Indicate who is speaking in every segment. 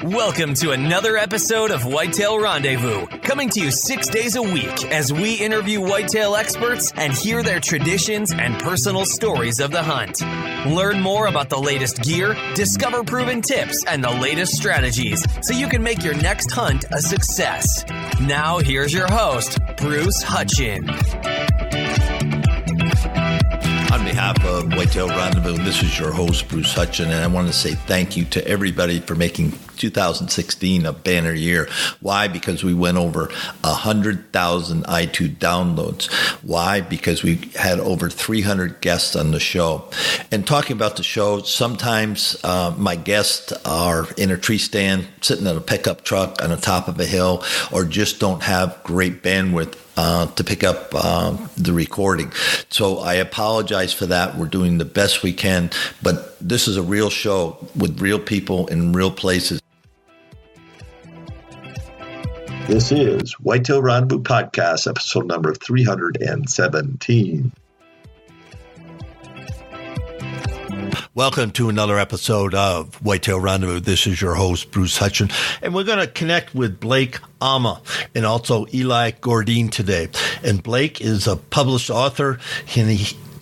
Speaker 1: Welcome to another episode of Whitetail Rendezvous, coming to you 6 days a week as we interview whitetail experts and hear their traditions and personal stories of the hunt. Learn more about the latest gear, discover proven tips, and the latest strategies so you can make your next hunt a success. Now, here's your host, Bruce Hutchin.
Speaker 2: On behalf of Whitetail Rendezvous, this is your host, Bruce Hutchin, and I want to say thank you to everybody for making 2016 a banner year. Why? Because we went over 100,000 iTunes downloads. Why? Because we had over 300 guests on the show. And talking about the show, sometimes my guests are in a tree stand, sitting in a pickup truck on the top of a hill, or just don't have great bandwidth to pick up the recording. So I apologize for that. We're doing the best we can, but this is a real show with real people in real places.
Speaker 3: This is Whitetail Rendezvous Podcast, episode number 317.
Speaker 2: Welcome to another episode of Whitetail Rendezvous. This is your host, Bruce Hutchin, and we're going to connect with Blake Alma and also Eli Gordine today. And Blake is a published author and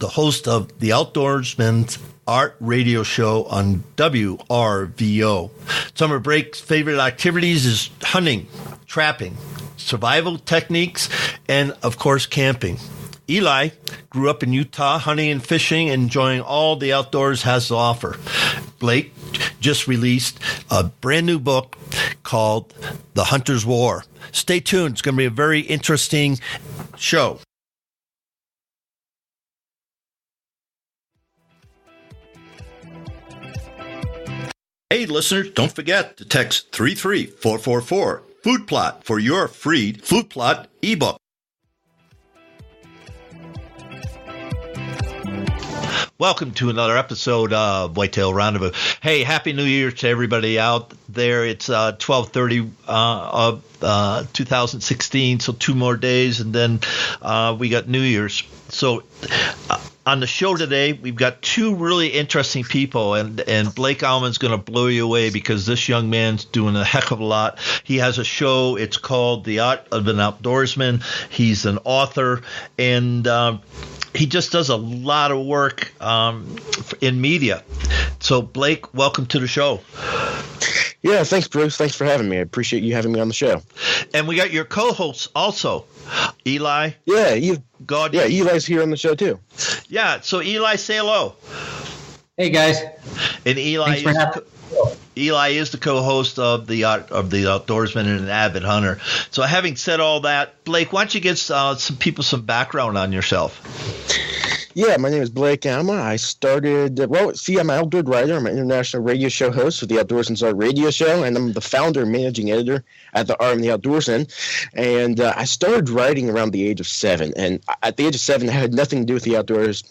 Speaker 2: the host of the Outdoorsman Art Radio Show on WRVO. Some of Blake's favorite activities is hunting, trapping, survival techniques, and, of course, camping. Eli grew up in Utah, hunting and fishing, enjoying all the outdoors has to offer. Blake just released a brand new book called The Hunters War. Stay tuned. It's going to be a very interesting show. Hey, listeners, don't forget to text 33444 Food Plot for your free Food Plot ebook. Welcome to another episode of Whitetail Rendezvous. Hey, Happy New Year to everybody out there. It's 12/30 of 2016, so 2 more days, and then we got New Year's. So on the show today, we've got 2 really interesting people, and Blake Alman's going to blow you away because this young man's doing a heck of a lot. He has a show. It's called The Art of an Outdoorsman. He's an author, and he just does a lot of work in media. So, Blake, welcome to the show.
Speaker 4: Yeah, thanks, Bruce. Thanks for having me. I appreciate you having me on the show.
Speaker 2: And we got your co-hosts also, Eli.
Speaker 4: Yeah, Eli's here on the show too.
Speaker 2: Yeah, so Eli, say hello.
Speaker 5: Hey, guys.
Speaker 2: And Eli is the co-host of the Art of the Outdoorsman and an avid hunter. So having said all that, Blake, why don't you give some people some background on yourself?
Speaker 4: Yeah, my name is Blake Alma. I started, I'm an outdoor writer. I'm an international radio show host for the Outdoorsman Art Radio Show, and I'm the founder and managing editor at the Art of the Outdoorsman. And I started writing around the age of 7. And at the age of 7, I had nothing to do with the outdoors,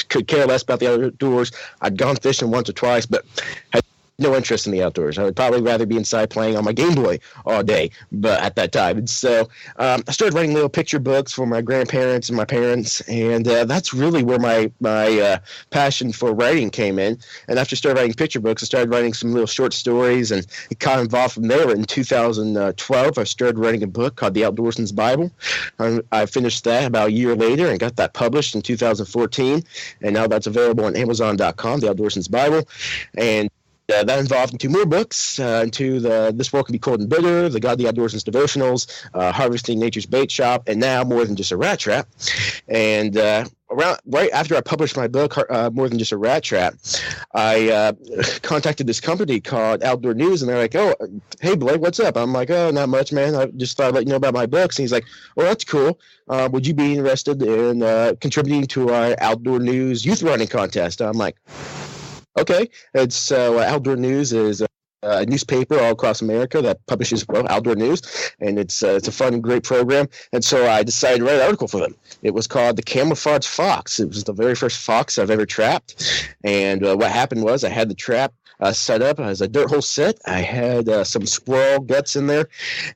Speaker 4: could care less about the outdoors. I'd gone fishing once or twice, but had no interest in the outdoors. I would probably rather be inside playing on my Game Boy all day, but at that time. And so I started writing little picture books for my grandparents and my parents, and that's really where my passion for writing came in. And after I started writing picture books, I started writing some little short stories, and it kind of evolved from there. In 2012, I started writing a book called The Outdoorsman's Bible. I finished that about a year later and got that published in 2014, and now that's available on Amazon.com, The Outdoorsman's Bible. And that involved into more books, into This World Can Be Cold and Bitter, The God, the Outdoorsman's Devotionals, Harvesting Nature's Bait Shop, and now More Than Just a Rat Trap. And right after I published my book, More Than Just a Rat Trap, I contacted this company called Outdoor News, and they're like, "Oh, hey, Blake, what's up?" I'm like, "Oh, not much, man. I just thought I'd let you know about my books." And he's like, "Oh, that's cool. Would you be interested in contributing to our Outdoor News youth running contest?" I'm like, okay. It's Outdoor News is a newspaper all across America that publishes outdoor news, and it's a fun and great program. And so I decided to write an article for them. It was called The Camouflage Fox. It was the very first fox I've ever trapped. And what happened was I had the trap set up as a dirt hole set. I had some squirrel guts in there,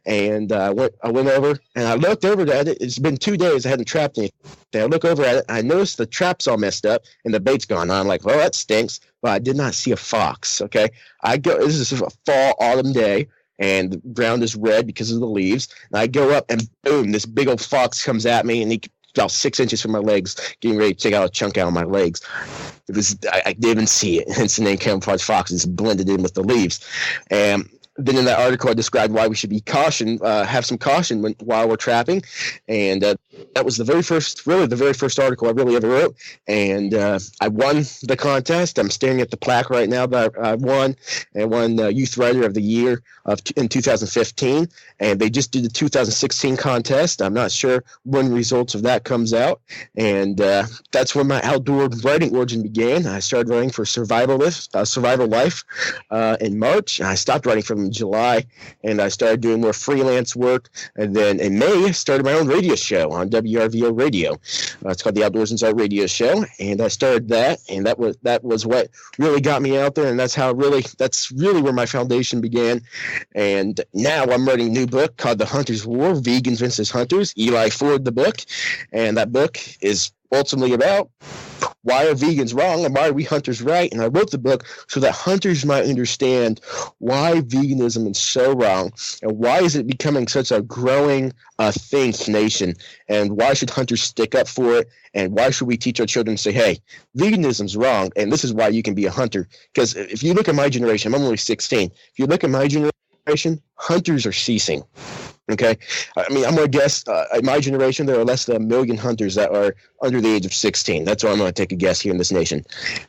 Speaker 4: and I went over and I looked over at it. It's been 2 days. I hadn't trapped anything. I look over at it. I noticed the trap's all messed up and the bait's gone on. I'm like, well, that stinks. But I did not see a fox. Okay, this is a fall autumn day, and the ground is red because of the leaves. And I go up, and boom, this big old fox comes at me, and he about 6 inches from my legs, getting ready to take out a chunk out of my legs. I didn't even see it. Hence the name camouflage fox. It's blended in with the leaves. And then in that article, I described why we should be have some caution while we're trapping. And that was the very first article I really ever wrote. And I won the contest. I'm staring at the plaque right now that I won. I won Youth Writer of the Year in 2015. And they just did the 2016 contest. I'm not sure when the results of that comes out. And that's when my outdoor writing origin began. I started writing for Survival Life in March. I stopped writing from July, and I started doing more freelance work. And then in May, I started my own radio show on WRVO Radio. It's called the Outdoorsman Art Radio Show, and I started that, and that was what really got me out there, and that's really where my foundation began. And now I'm writing a new book called The Hunters War, Vegans versus Hunters. Eli Ford, the book, and that book is ultimately about why are vegans wrong and why are we hunters right? And I wrote the book so that hunters might understand why veganism is so wrong and why is it becoming such a growing thing in the nation, and why should hunters stick up for it, and why should we teach our children to say, hey, veganism's wrong and this is why you can be a hunter. Because if you look at my generation, I'm only 16. If you look at my generation, hunters are ceasing. Okay, I mean, I'm going to guess in my generation there are less than 1 million hunters that are under the age of 16. That's what I'm going to take a guess here in this nation.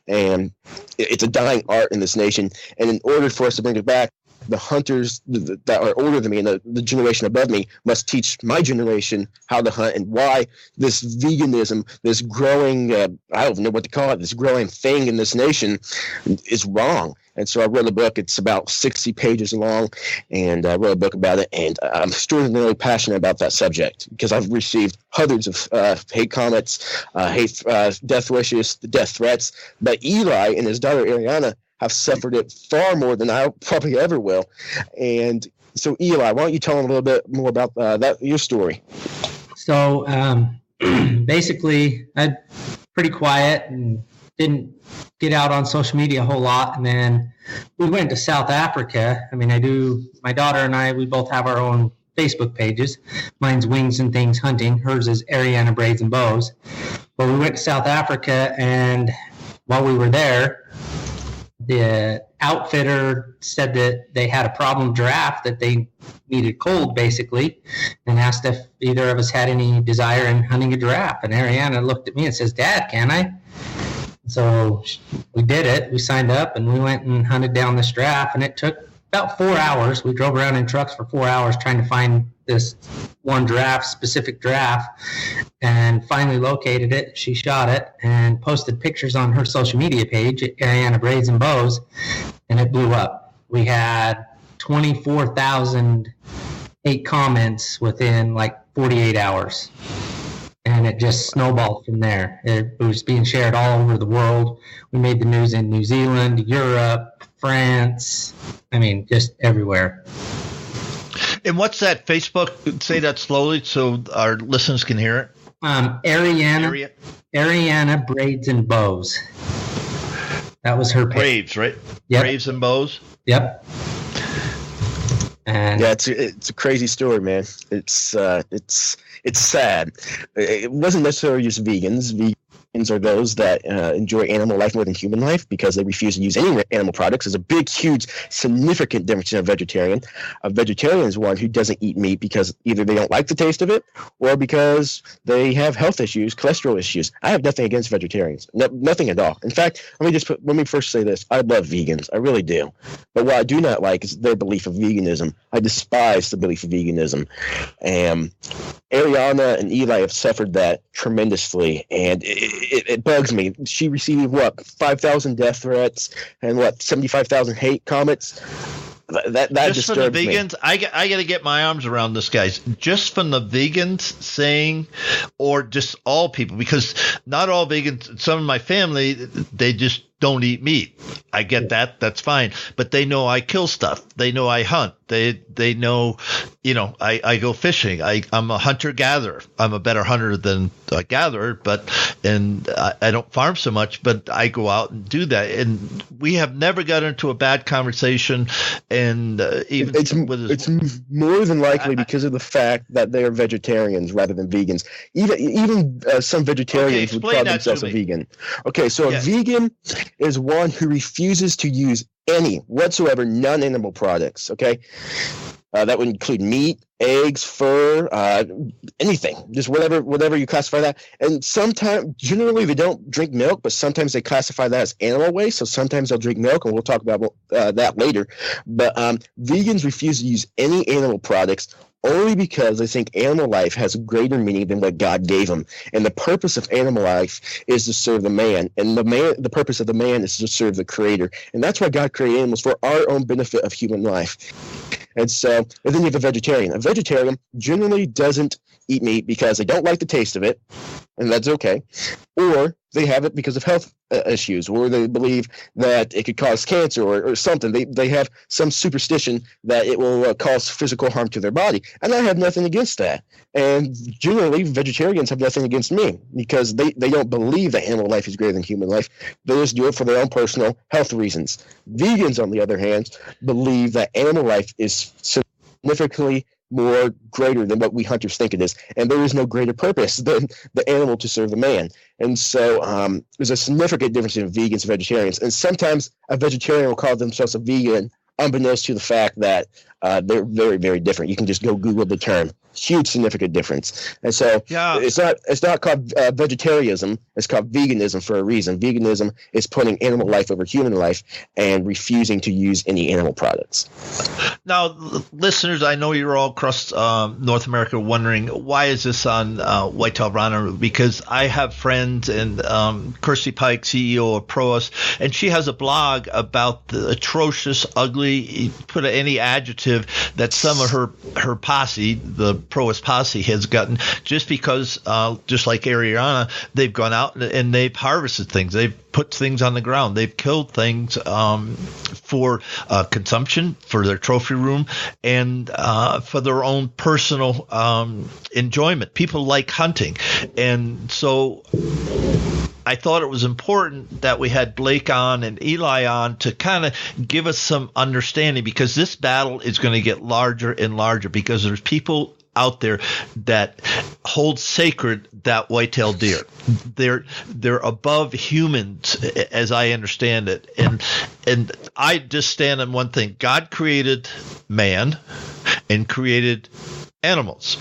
Speaker 4: And it's a dying art in this nation. And in order for us to bring it back, the hunters that are older than me and the generation above me must teach my generation how to hunt and why this veganism, this growing, I don't know what to call it, this growing thing in this nation is wrong. And so I wrote a book. It's about 60 pages long, and I wrote a book about it. And I'm extraordinarily passionate about that subject because I've received hundreds of hate comments, death wishes, death threats. But Eli and his daughter Ariana have suffered it far more than I probably ever will. And so, Eli, why don't you tell them a little bit more about your story?
Speaker 5: So basically, I'm pretty quiet and didn't get out on social media a whole lot. And then we went to South Africa. I mean, my daughter and I, we both have our own Facebook pages. Mine's Wings and Things Hunting. Hers is Ariana Braids and Bows. But we went to South Africa, and while we were there, the outfitter said that they had a problem giraffe that they needed cold, basically, and asked if either of us had any desire in hunting a giraffe. And Ariana looked at me and says, Dad, can I? So we did it. We signed up, and we went and hunted down this giraffe, and it took about 4 hours. We drove around in trucks for 4 hours trying to find this one specific giraffe, and finally located it. She shot it and posted pictures on her social media page, Ariana Braids and Bows, and it blew up. We had 24,008 comments within like 48 hours. And it just snowballed from there. It was being shared all over the world. We made the news in New Zealand, Europe, France. I mean, just everywhere.
Speaker 2: And what's that Facebook? Say that slowly so our listeners can hear it.
Speaker 5: Ariana Braids and Bows. That was her page.
Speaker 2: Braves, right?
Speaker 5: Yep.
Speaker 2: Braves and Bows?
Speaker 5: Yep. And
Speaker 4: yeah, it's a crazy story, man. It's sad. It wasn't necessarily just vegans. Vegans are those that enjoy animal life more than human life because they refuse to use any animal products. There's a big, huge, significant difference in a vegetarian. A vegetarian is one who doesn't eat meat because either they don't like the taste of it or because they have health issues, cholesterol issues. I have nothing against vegetarians, nothing at all. In fact, let me first say this. I love vegans. I really do. But what I do not like is their belief of veganism. I despise the belief of veganism. Ariana and Eli have suffered that tremendously, and it bugs me. She received 5,000 death threats and 75,000 hate comments. That just disturbs
Speaker 2: from the vegans,
Speaker 4: me.
Speaker 2: I got to get my arms around this, guys. Just from the vegans saying, or just all people, because not all vegans. Some of my family, they just don't eat meat. I get that. That's fine. But they know I kill stuff. They know I hunt. They know, I go fishing. I'm a hunter-gatherer. I'm a better hunter than a gatherer, and I don't farm so much, but I go out and do that. And we have never got into a bad conversation. And
Speaker 4: it's more than likely because of the fact that they are vegetarians rather than vegans. Even some vegetarians would call themselves a vegan. Okay, so a vegan is one who refuses to use any whatsoever non-animal products. Okay, that would include meat, eggs, fur, anything, just whatever you classify that. And sometimes, generally, they don't drink milk, but sometimes they classify that as animal waste. So sometimes they'll drink milk, and we'll talk about that later. But vegans refuse to use any animal products only because they think animal life has a greater meaning than what God gave them. And the purpose of animal life is to serve the man. And the purpose of the man is to serve the Creator. And that's why God created animals, for our own benefit of human life. And then you have a vegetarian. A vegetarian generally doesn't eat meat because they don't like the taste of it, and that's okay. Or they have it because of health issues, or they believe that it could cause cancer or something. They have some superstition that it will cause physical harm to their body. And I have nothing against that. And generally, vegetarians have nothing against me because they don't believe that animal life is greater than human life. They just do it for their own personal health reasons. Vegans, on the other hand, believe that animal life is significantly more greater than what we hunters think it is. And there is no greater purpose than the animal to serve the man. And so there's a significant difference in vegans and vegetarians. And sometimes a vegetarian will call themselves a vegan, unbeknownst to the fact that they're very, very different. You can just go Google the term. Huge significant difference. And so it's not called vegetarianism. It's called veganism for a reason. Veganism is putting animal life over human life and refusing to use any animal products.
Speaker 2: Now, listeners, I know you're all across North America wondering, why is this on Whitetail Rendezvous? Because I have friends, and Kirsty Pike, CEO of Proas, and she has a blog about the atrocious, ugly, put any adjective that some of her posse, the Proas posse, has gotten just because, just like Ariana, they've gone out and they've harvested things. They've put things on the ground. They've killed things for consumption, for their trophy room, and for their own personal enjoyment. People like hunting. And so I thought it was important that we had Blake on and Eli on to kind of give us some understanding, because this battle is going to get larger and larger, because there's people out there that hold sacred that whitetail deer. They're above humans, as I understand it. And I just stand on one thing. God created man and created animals.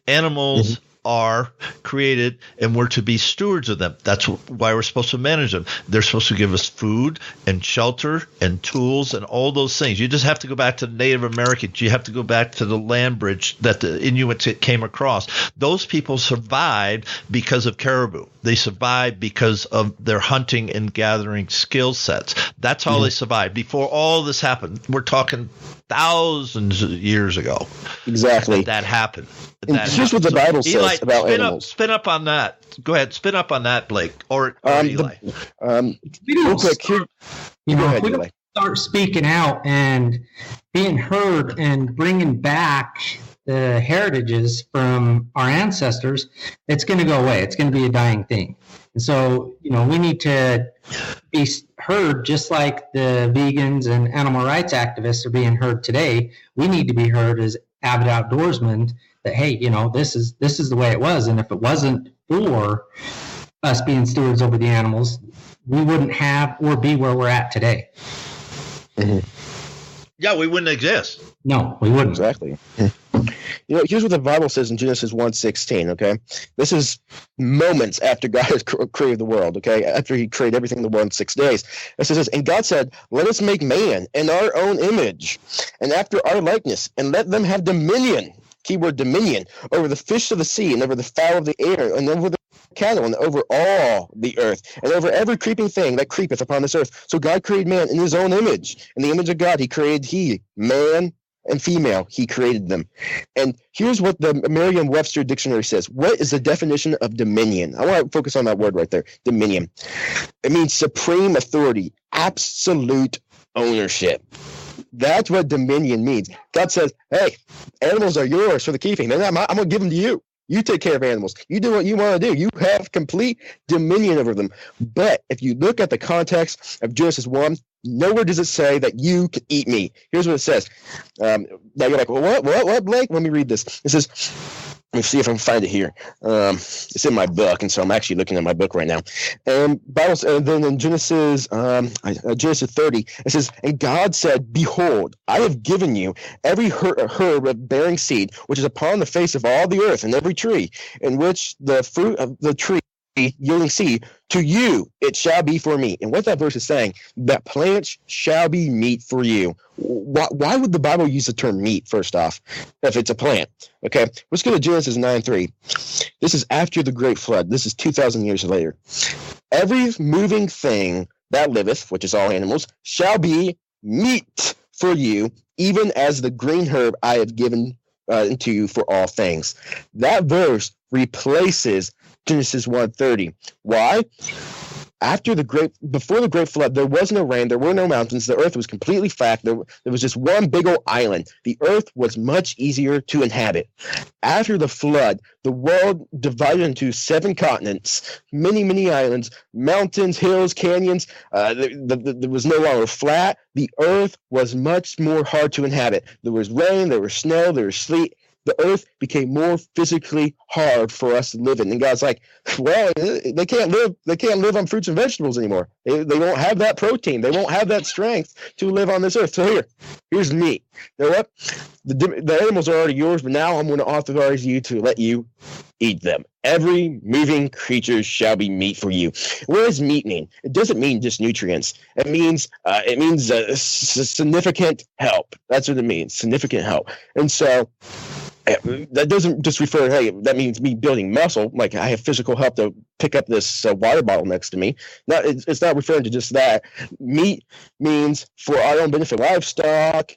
Speaker 2: Animals are created, and we're to be stewards of them. That's why we're supposed to manage them. They're supposed to give us food and shelter and tools and all those things. You just have to go back to the Native Americans. You have to go back to the land bridge that the Inuits came across. Those people survived because of caribou. They survived because of their hunting and gathering skill sets. That's how they survived. Before all this happened, we're talking thousands of years ago.
Speaker 4: Exactly.
Speaker 2: That happened.
Speaker 4: Here's what the Bible says
Speaker 2: Eli,
Speaker 4: about animals.
Speaker 2: Spin up on that. Go ahead. Spin up on that, Blake. Or Eli.
Speaker 4: Real quick, here.
Speaker 5: Go ahead, if we don't start speaking out and being heard and bringing back the heritages from our ancestors, it's going to go away. It's going to be a dying thing. And so, we need to be heard just like the vegans and animal rights activists are being heard today. We need to be heard as avid outdoorsmen that, hey, this is the way it was. And if it wasn't for us being stewards over the animals, we wouldn't have or be where we're at today.
Speaker 4: Mm-hmm.
Speaker 2: Yeah, we wouldn't exist.
Speaker 4: No, we wouldn't. Exactly. Here's what the Bible says in Genesis 1:16, okay? This is moments after God has created the world, okay? After he created everything in the world in 6 days. It says this, and God said, let us make man in our own image and after our likeness, and let them have dominion, keyword dominion, over the fish of the sea and over the fowl of the air and over the cattle and over all the earth and over every creeping thing that creepeth upon this earth. So God created man in his own image. In the image of God, he created man and female, he created them. And here's what the Merriam-Webster dictionary says. What is the definition of dominion? I want to focus on that word right there, dominion. It means supreme authority, absolute ownership. That's what dominion means. God says, hey, animals are yours for the keeping. I'm going to give them to you. You take care of animals. You do what you want to do. You have complete dominion over them. But if you look at the context of Genesis 1, nowhere does it say that you can eat me. Here's what it says. Now you're like, well, what, Blake? Let me read this. It says, let me see if I can find it here. It's in my book, and so I'm actually looking at my book right now. And then in Genesis 30, it says, and God said, behold, I have given you every herb of bearing seed, which is upon the face of all the earth, and every tree, in which the fruit of the tree yielding seed, to you it shall be for meat. And what that verse is saying, that plants shall be meat for you. Why would the Bible use the term meat, first off, if it's a plant? Okay, let's go to Genesis 9:3. This is after the great flood. This is 2,000 years later. Every moving thing that liveth, which is all animals, shall be meat for you, even as the green herb I have given to you for all things. That verse replaces Genesis 1:30. Why? Before the great flood, there was no rain, there were no mountains, the earth was completely flat, there was just one big old island. The earth was much easier to inhabit. After the flood, the world divided into 7 continents, many, many islands, mountains, hills, canyons. There was no longer flat. The earth was much more hard to inhabit. There was rain, there was snow, there was sleet. The earth became more physically hard for us to live in. And God's like, well, they can't live on fruits and vegetables anymore. They won't have that protein. They won't have that strength to live on this earth. So here's meat. You know what? The animals are already yours, but now I'm going to authorize you to let you eat them. Every moving creature shall be meat for you. What does meat mean? It doesn't mean just nutrients. It means significant help. That's what it means, significant help. And so that doesn't just refer, hey, that means me building muscle, like I have physical help to pick up this water bottle next to me. No, it's not referring to just that. Meat means for our own benefit, livestock,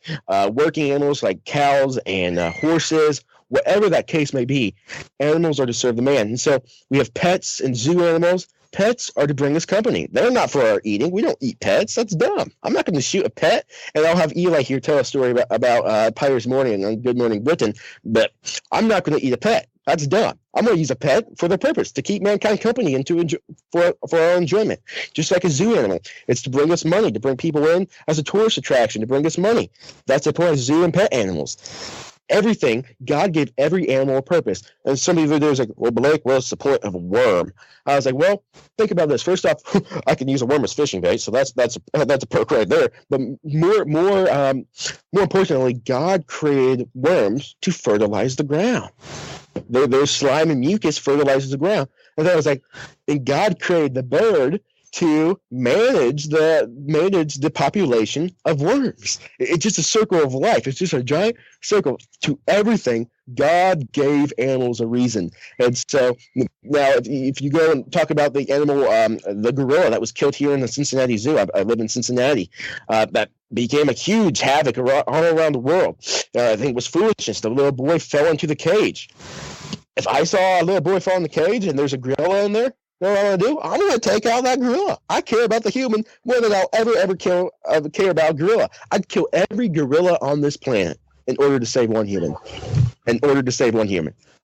Speaker 4: working animals like cows and horses, whatever that case may be, animals are to serve the man. And so we have pets and zoo animals. Pets are to bring us company. They're not for our eating. We don't eat pets. That's dumb. I'm not going to shoot a pet. And I'll have Eli here tell a story about Piers Morning on Good Morning Britain. But I'm not going to eat a pet. That's dumb. I'm going to use a pet for their purpose, to keep mankind company and to enjoy, for our enjoyment. Just like a zoo animal. It's to bring us money, to bring people in as a tourist attraction, to bring us money. That's the point of zoo and pet animals. Everything, God gave every animal a purpose. And somebody there was like, well, Blake, what's the point of a worm? I was like, well, think about this. First off, I can use a worm as fishing bait, so that's a perk right there. But more importantly, God created worms to fertilize the ground. Their slime and mucus fertilizes the ground. And then I was like, and God created the bird to manage the population of worms. It's just a circle of life. It's just a giant circle. To everything, God gave animals a reason. And so now if you go and talk about the animal, the gorilla that was killed here in the Cincinnati Zoo, I live in Cincinnati, that became a huge havoc all around the world. I think it was foolishness. The little boy fell into the cage. If I saw a little boy fall in the cage and there's a gorilla in there, you know what I'm going to do? I'm going to take out that gorilla. I care about the human more than I'll ever care about gorilla. I'd kill every gorilla on this planet in order to save one human.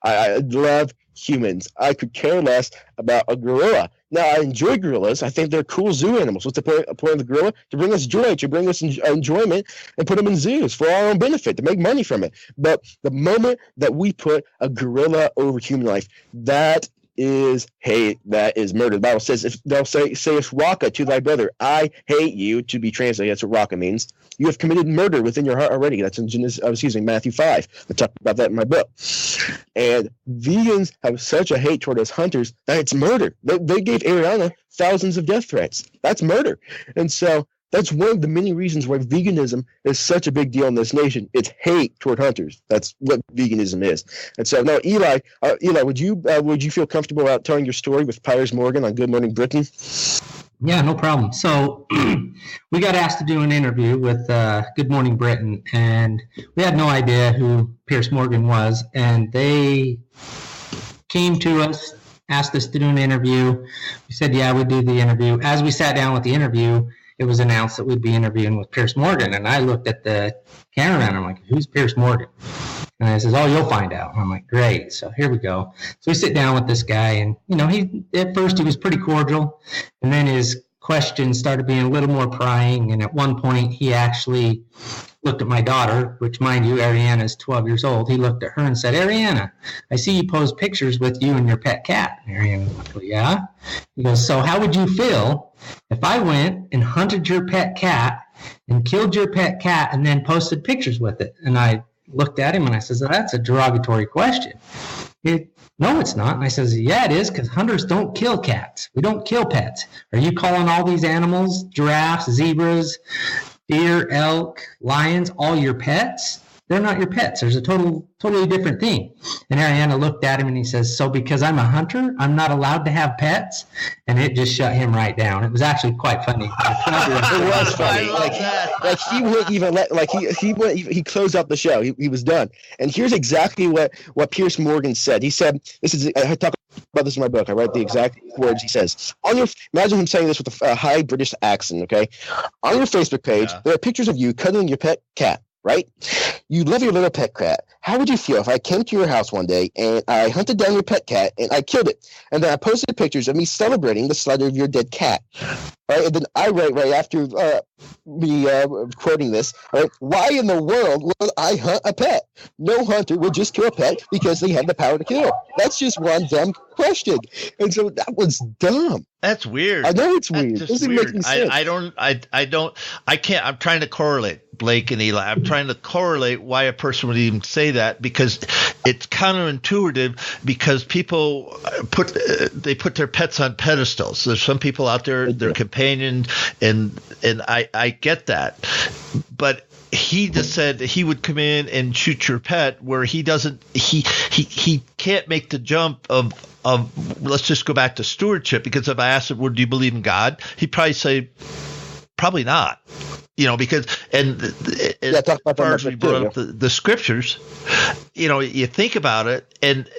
Speaker 4: I love humans. I could care less about a gorilla. Now, I enjoy gorillas. I think they're cool zoo animals. What's the point of the gorilla? To bring us joy, to bring us enjoyment, and put them in zoos for our own benefit, to make money from it. But the moment that we put a gorilla over human life, that is hate, that is murder. The Bible says, if thou sayest Raka to thy brother, I hate you, to be translated, that's what Raka means. You have committed murder within your heart already. That's in Matthew 5. I talked about that in my book. And vegans have such a hate toward us hunters that it's murder. They gave Ariana thousands of death threats. That's murder. And so that's one of the many reasons why veganism is such a big deal in this nation. It's hate toward hunters. That's what veganism is. And so now, Eli, would you feel comfortable about telling your story with Piers Morgan on Good Morning Britain?
Speaker 5: Yeah, no problem. So we got asked to do an interview with Good Morning Britain, and we had no idea who Pierce Morgan was. And they came to us, asked us to do an interview. We said, yeah, we'd do the interview. As we sat down with the interview, it was announced that we'd be interviewing with Pierce Morgan. And I looked at the cameraman, and I'm like, who's Pierce Morgan? And I says, oh, you'll find out. And I'm like, great. So here we go. So we sit down with this guy, and, at first he was pretty cordial, and then his questions started being a little more prying. And at one point he actually looked at my daughter, which, mind you, Ariana is 12 years old. He looked at her and said, Ariana, I see you post pictures with you and your pet cat. And Ariana went, well, yeah. He goes, so how would you feel if I went and hunted your pet cat and killed your pet cat and then posted pictures with it? And I looked at him and I says, that's a derogatory question. No, it's not. And I says, yeah, it is, because hunters don't kill cats. We don't kill pets. Are you calling all these animals, giraffes, zebras, deer, elk, lions, all your pets? They're not your pets. There's a totally different thing. And Ariana looked at him and he says, so because I'm a hunter, I'm not allowed to have pets? And it just shut him right down. It was actually quite funny.
Speaker 4: It was funny. Like he wouldn't even let, he closed up the show. He was done. And here's exactly what Pierce Morgan said. He said, I talk about this in my book. I write the exact words he says. Imagine him saying this with a high British accent, okay? On your Facebook page, there are pictures of you cuddling your pet cat. Right? You love your little pet cat. How would you feel if I came to your house one day and I hunted down your pet cat and I killed it, and then I posted pictures of me celebrating the slaughter of your dead cat? Right? And then I write right after me quoting this, right? Why in the world would I hunt a pet? No hunter would just kill a pet because they have the power to kill. That's just one dumb question. And so that was dumb.
Speaker 2: That's weird.
Speaker 4: I know it's weird. It doesn't make any sense.
Speaker 2: I can't. I'm trying to correlate Blake and Eli. I'm trying to correlate why a person would even say that, because it's counterintuitive, because people put their pets on pedestals. There's some people out there, their companions, and I get that. But he just said that he would come in and shoot your pet, where he doesn't, he can't make the jump of let's just go back to stewardship, because if I asked him, well, do you believe in God? He'd probably say, probably not, because, as far as we brought up the scriptures, you think about it, and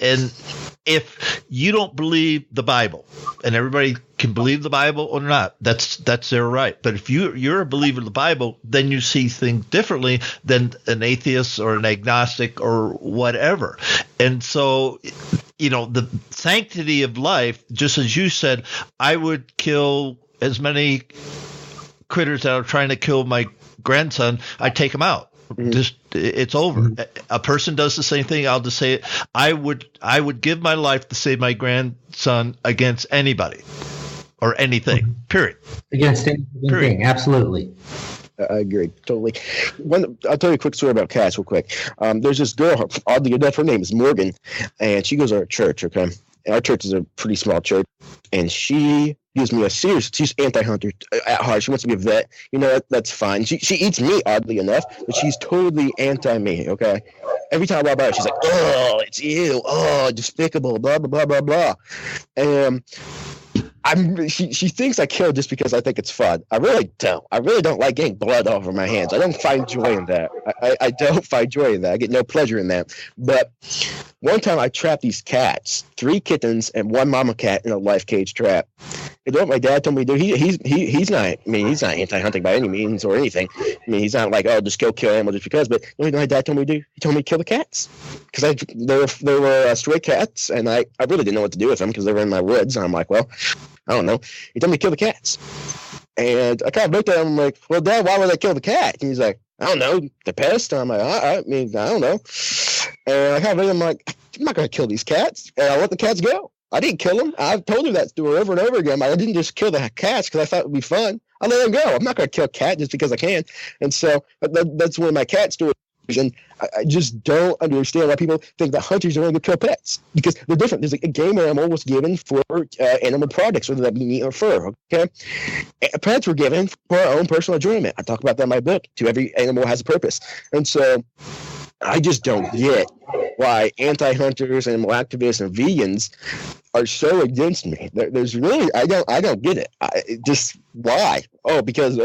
Speaker 2: if you don't believe the Bible, and everybody can believe the Bible or not, that's their right. But if you're a believer of the Bible, then you see things differently than an atheist or an agnostic or whatever. And so, the sanctity of life, just as you said, I would kill as many critters that are trying to kill my grandson. I take them out. Just, it's over. A person does the same thing. I'll just say it. I would give my life to save my grandson against anybody or anything. Period.
Speaker 5: Against anything. Absolutely.
Speaker 4: I agree totally. I'll tell you a quick story about cats real quick. There's this girl, oddly enough, her name is Morgan, and she goes to our church. Okay, and our church is a pretty small church, and she gives me she's anti-hunter at heart. She wants to be a vet. That's fine. She eats meat, oddly enough, but she's totally anti-me, okay? Every time I walk by her, she's like, oh, it's you. Oh, despicable, blah, blah, blah, blah, blah. And she thinks I kill just because I think it's fun. I really don't. I really don't like getting blood over my hands. I don't find joy in that. I don't find joy in that. I get no pleasure in that. But one time I trapped these cats, 3 kittens and 1 mama cat in a life cage trap. You know what my dad told me to do? He's not. He's not anti-hunting by any means or anything. He's not like, oh, just go kill animals just because. But you know what my dad told me to do? He told me to kill the cats, because they were stray cats, and I really didn't know what to do with them because they were in my woods. And I'm like, well, I don't know. He told me to kill the cats, and I kind of looked at him like, well, Dad, why would I kill the cat? And he's like, I don't know, the pest. And I'm like, I don't know. And I kind of looked at him like, I'm not going to kill these cats, and I let the cats go. I didn't kill them. I've told her that story over and over again. I didn't just kill the cats because I thought it would be fun. I let them go. I'm not going to kill a cat just because I can. And so that's one of my cat stories. And I just don't understand why people think that hunters are only going to kill pets, because they're different. There's a game animal was given for animal products, whether that be meat or fur. Okay, pets were given for our own personal enjoyment. I talk about that in my book. To every animal has a purpose, and so I just don't get why anti-hunters, animal activists, and vegans are so against me. There's really, I don't get it. Just why? Oh, because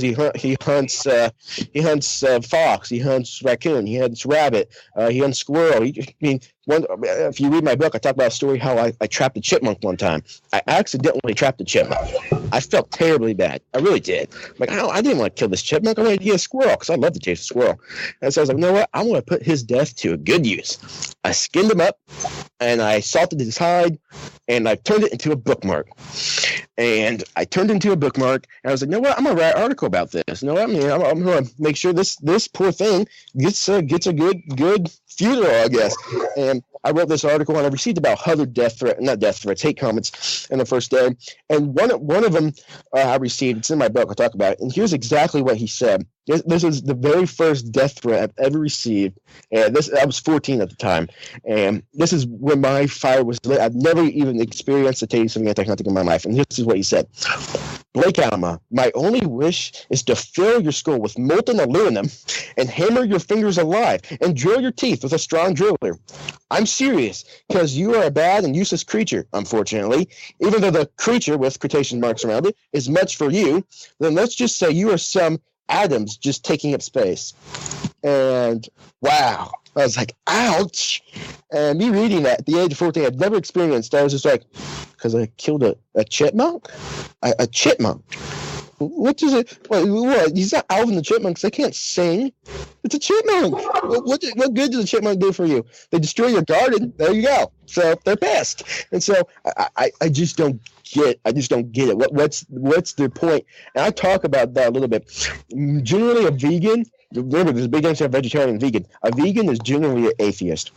Speaker 4: he hunts fox, he hunts raccoon, he hunts rabbit, he hunts squirrel. If you read my book, I talk about a story how I trapped a chipmunk one time. I accidentally trapped a chipmunk. I felt terribly bad. I really did. Like, I didn't want to kill this chipmunk. I wanted to get a squirrel because I love to chase a squirrel. And so I was like, you know what? I want to put his death to a good use. I skinned him up, and I salted his hide, and I turned it into a bookmark. And I turned it into a bookmark, and I was like, you know what? I'm going to write an article about this. You know what I mean? I'm going to make sure this poor thing gets a good funeral, I guess. And I wrote this article, and I received about 100 hate comments in the first day. And one of them I received, it's in my book, I'll talk about it. And here's exactly what he said. This is the very first death threat I've ever received. And I was 14 at the time. And this is when my fire was lit. I've never even experienced a taste of anti-hunting in my life. And this is what he said. Blake Alma, my only wish is to fill your skull with molten aluminum and hammer your fingers alive and drill your teeth with a strong driller. I'm serious, because you are a bad and useless creature, unfortunately. Even though the creature, with quotation marks around it, is much for you, then let's just say you are some atoms just taking up space. And wow, I was like, ouch. And me reading that at the age of 14, I'd never experienced. I was just like, because I killed a chipmunk? A chipmunk? What is it? What? He's not Alvin the Chipmunk. They can't sing. It's a chipmunk. What good does a chipmunk do for you? They destroy your garden. There you go. So they're pissed. And so I just don't get. I just don't get it. What's the point? And I talk about that a little bit. Generally, a vegan. Remember, there's a big difference between vegetarian and vegan. A vegan is generally an atheist.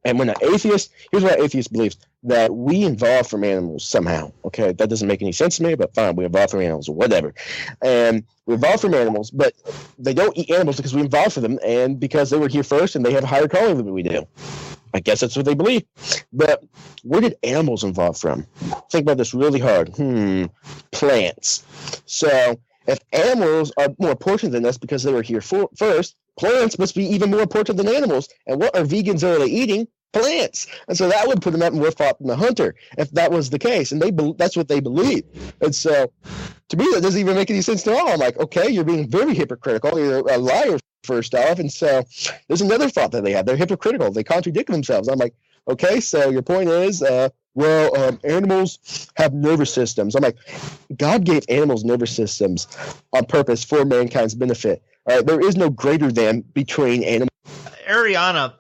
Speaker 4: And when an atheist, here's what an atheist believes, that we evolve from animals somehow. Okay, that doesn't make any sense to me, but fine, we evolve from animals or whatever. And we evolve from animals, but they don't eat animals because we evolved from them and because they were here first and they have a higher calling than we do. I guess that's what they believe. But where did animals evolve from? Think about this really hard. Plants. So if animals are more important than us because they were here first, plants must be even more important than animals. And what are vegans really eating? Plants. And so that would put them at more fault than the hunter if that was the case. And that's what they believe. And so to me, that doesn't even make any sense at all. I'm like, okay, you're being very hypocritical. You're a liar, first off. And so there's another thought that they have. They're hypocritical. They contradict themselves. I'm like, okay, so your point is, animals have nervous systems. I'm like, God gave animals nervous systems on purpose for mankind's benefit. There is no greater than between animals.
Speaker 2: Ariana,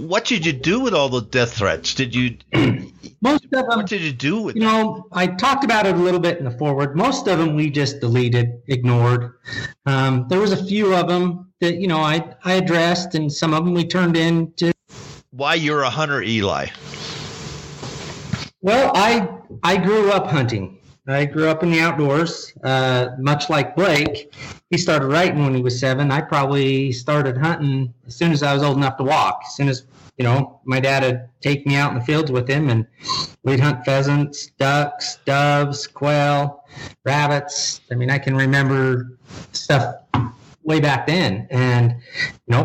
Speaker 2: what did you do with all the death threats?
Speaker 5: Most of them,
Speaker 2: what did you do with them?
Speaker 5: I talked about it a little bit in the forward. Most of them we just deleted, ignored. There was a few of them that, I addressed, and some of them we turned into.
Speaker 2: Why you're a hunter, Eli?
Speaker 5: Well, I grew up hunting. I grew up in the outdoors, much like Blake. He started writing when he was 7. I probably started hunting as soon as I was old enough to walk. As soon as, my dad would take me out in the fields with him, and we'd hunt pheasants, ducks, doves, quail, rabbits. I mean, I can remember stuff way back then. And,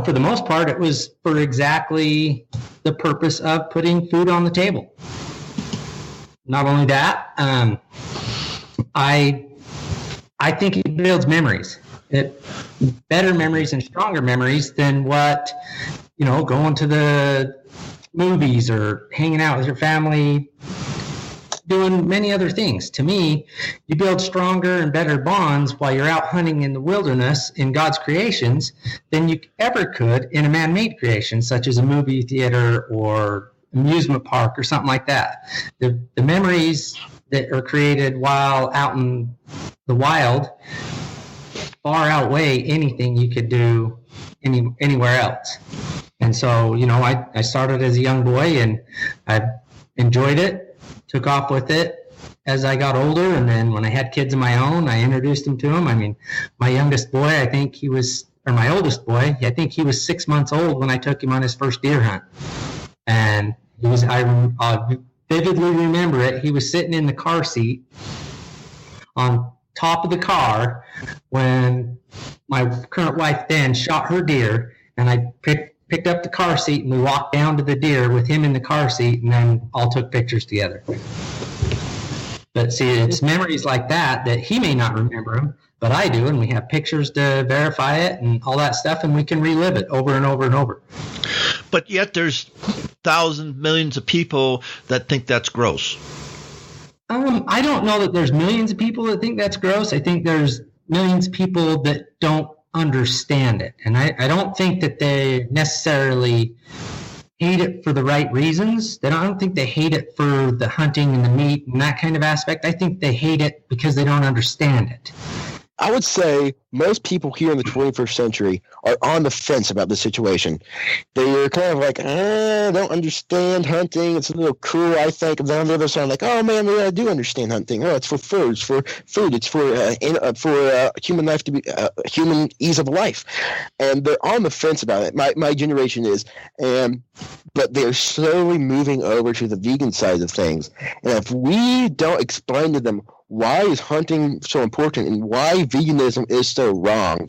Speaker 5: for the most part, it was for exactly the purpose of putting food on the table. Not only that, I think it builds memories. Better memories and stronger memories than what, going to the movies or hanging out with your family, doing many other things. To me, you build stronger and better bonds while you're out hunting in the wilderness in God's creations than you ever could in a man-made creation, such as a movie theater or amusement park or something like that. The memories that are created while out in the wild far outweigh anything you could do anywhere else. And so, I started as a young boy, and I enjoyed it, took off with it as I got older. And then when I had kids of my own, I introduced them to them. I mean, my youngest boy, my oldest boy, I think he was 6 months old when I took him on his first deer hunt. And I vividly remember it. He was sitting in the car seat on top of the car when my current wife then shot her deer, and I picked picked up the car seat and we walked down to the deer with him in the car seat and then all took pictures together. But see, it's memories like that he may not remember them, but I do, and we have pictures to verify it and all that stuff, and we can relive it over and over and over.
Speaker 2: But yet there's thousands, millions of people that think that's gross.
Speaker 5: I don't know that there's millions of people that think that's gross. I think there's millions of people that don't understand it. And I don't think that they necessarily hate it for the right reasons. I don't think they hate it for the hunting and the meat and that kind of aspect. I think they hate it because they don't understand it.
Speaker 4: I would say most people here in the 21st century are on the fence about the situation. They're kind of like, I don't understand hunting. It's a little cruel, I think. And then on the other side, like, oh man, I do understand hunting. Oh, it's for food. It's for food. It's for human life to be human ease of life. And they're on the fence about it. My generation is, but they're slowly moving over to the vegan side of things. And if we don't explain to them why is hunting so important and why veganism is so wrong,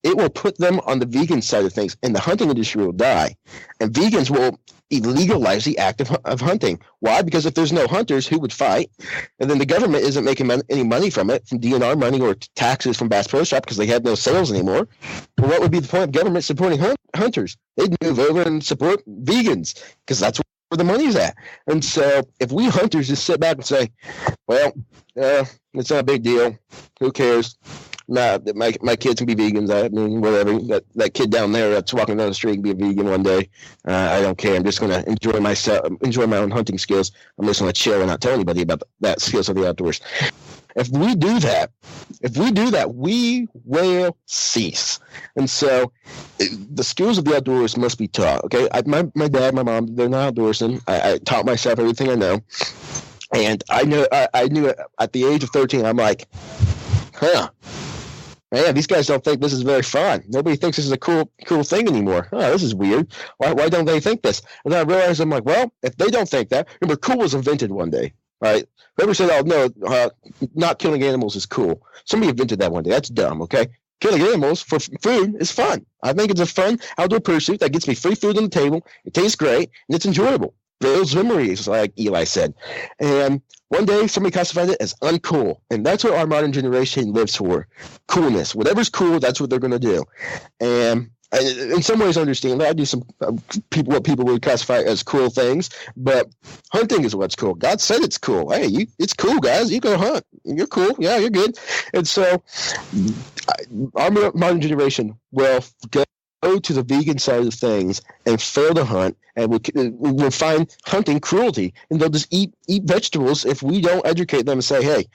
Speaker 4: it will put them on the vegan side of things, and the hunting industry will die. And vegans will illegalize the act of hunting. Why? Because if there's no hunters, who would fight? And then the government isn't making any money from it, from DNR money or taxes from Bass Pro Shop, because they have no sales anymore. Well, what would be the point of government supporting hunters? They'd move over and support vegans, because that's where the money's at. And so if we hunters just sit back and say, well, it's not a big deal. Who cares? Nah, my kids can be vegans. I mean, whatever. That kid down there that's walking down the street can be a vegan one day. I don't care. I'm just going to enjoy my own hunting skills. I'm just going to chill and not tell anybody about that skills of the outdoors. If we do that, we will cease. And so the skills of the outdoors must be taught. Okay, my dad, my mom, they're not outdoorsmen. I taught myself everything I know. And I knew at the age of 13, I'm like, man, these guys don't think this is very fun. Nobody thinks this is a cool thing anymore. Oh, this is weird. Why don't they think this? And then I realized, I'm like, well, if they don't think that, remember, cool was invented one day, right? Whoever said, oh, no, not killing animals is cool. Somebody invented that one day. That's dumb, okay? Killing animals for food is fun. I think it's a fun outdoor pursuit that gets me free food on the table. It tastes great, and it's enjoyable. Those memories, like Eli said. And one day somebody classified it as uncool. And that's what our modern generation lives for. Coolness. Whatever's cool, that's what they're going to do. And in some ways I understand that. I do some what people would classify as cool things. But hunting is what's cool. God said it's cool. Hey, it's cool, guys. You go hunt. You're cool. Yeah, you're good. And so our modern generation will go to the vegan side of things and fail to hunt, and we'll find hunting cruelty, and they'll just eat vegetables if we don't educate them and say, hey,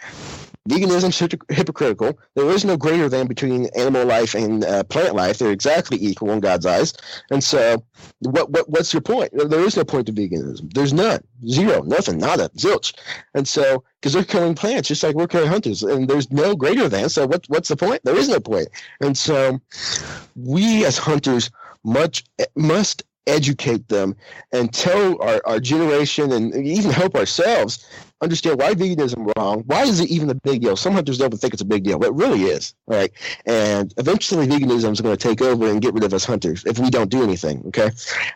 Speaker 4: veganism is hypocritical. There is no greater than between animal life and plant life. They're exactly equal in God's eyes. And so what's your point? There is no point to veganism. There's none. Zero. Nothing. Nada. Zilch. And so, because they're killing plants just like we're killing hunters, and there's no greater than. So what's the point? There is no point. And so we as hunters must educate them and tell our generation and even help ourselves understand why veganism is wrong. Why is it even a big deal? Some hunters don't think it's a big deal, but it really is, right? And eventually veganism is going to take over and get rid of us hunters if we don't do anything, okay?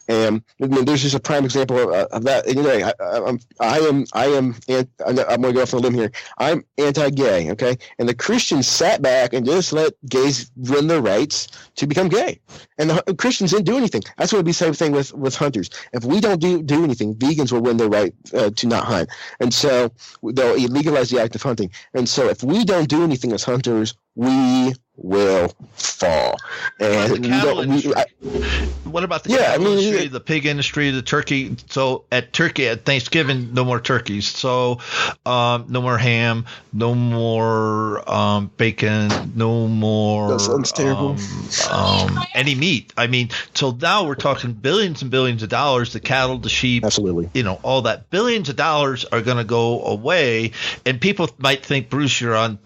Speaker 4: And I mean, there's just a prime example of that. Anyway, I'm going to go off on a limb here. I'm anti-gay, okay? And the Christians sat back and just let gays win their rights to become gay. And the Christians didn't do anything. That's what would be the same thing with hunters. If we don't do anything, vegans will win their right to not hunt. And so they'll legalize the act of hunting. And so if we don't do anything as hunters, we will fall. And
Speaker 2: what about the cattle industry, the pig industry, the turkey? So at Thanksgiving, no more turkeys. So no more ham, no more bacon, no more
Speaker 4: that sounds terrible.
Speaker 2: Any meat. I mean, so now we're talking billions and billions of dollars. The cattle, the sheep,
Speaker 4: absolutely.
Speaker 2: All that billions of dollars are going to go away. And people might think, Bruce, you're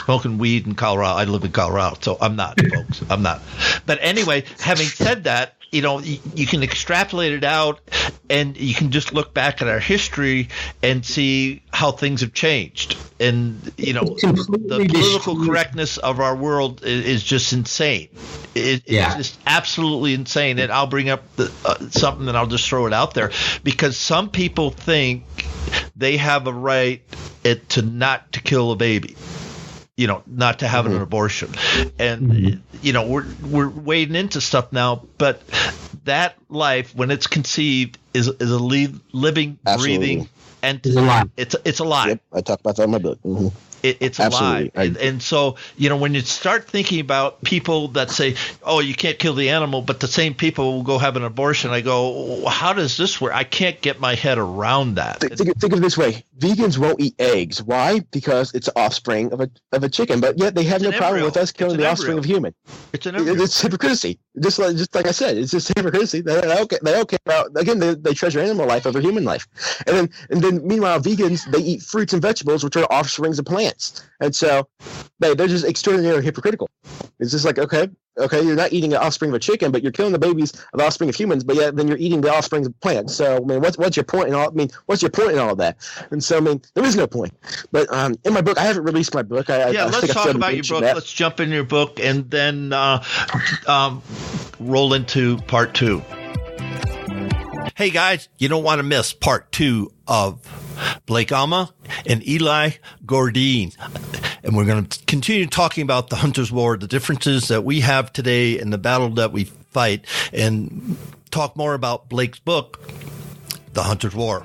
Speaker 2: smoking weed in Colorado. I live in Colorado, so I'm not, folks. I'm not. But anyway, having said that, you can extrapolate it out, and you can just look back at our history and see how things have changed. And, the political correctness of our world is just insane. It's just absolutely insane. And I'll bring up something and I'll just throw it out there, because some people think they have a right to not to kill a baby, not to have an abortion. And, we're wading into stuff now, but that life, when it's conceived, is a living, breathing entity. It's alive.
Speaker 4: Yep, I talk about that in my book. Mm-hmm.
Speaker 2: It's alive. And so, when you start thinking about people that say, oh, you can't kill the animal, but the same people will go have an abortion, I go, how does this work? I can't get my head around that.
Speaker 4: Think of it this way. Vegans won't eat eggs. Why? Because it's the offspring of a chicken, but yet they have no problem with us killing the offspring of human.
Speaker 2: It's an embryo.
Speaker 4: It's hypocrisy. Just like I said, it's just hypocrisy. They don't care about, again, they treasure animal life over human life. And then meanwhile, vegans, they eat fruits and vegetables, which are offsprings of plants. And so they're just extraordinarily hypocritical. It's just like, okay, you're not eating the offspring of a chicken, but you're killing the babies of the offspring of humans, but yet then you're eating the offspring of plants. So, what's your point in all? What's your point in all of that? And so, there is no point. But in my book, I haven't released my book.
Speaker 2: Let's talk about your book. Let's jump into your book and then roll into part 2. Hey guys, you don't want to miss part 2 of Blake Alma and Eli Gordine. And we're going to continue talking about the Hunters War, the differences that we have today and the battle that we fight, and talk more about Blake's book, The Hunters War.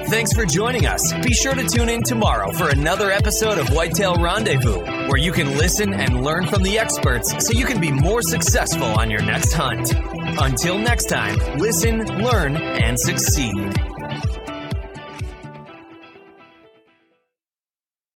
Speaker 1: Thanks for joining us. Be sure to tune in tomorrow for another episode of Whitetail Rendezvous, where you can listen and learn from the experts so you can be more successful on your next hunt. Until next time, listen, learn, and succeed.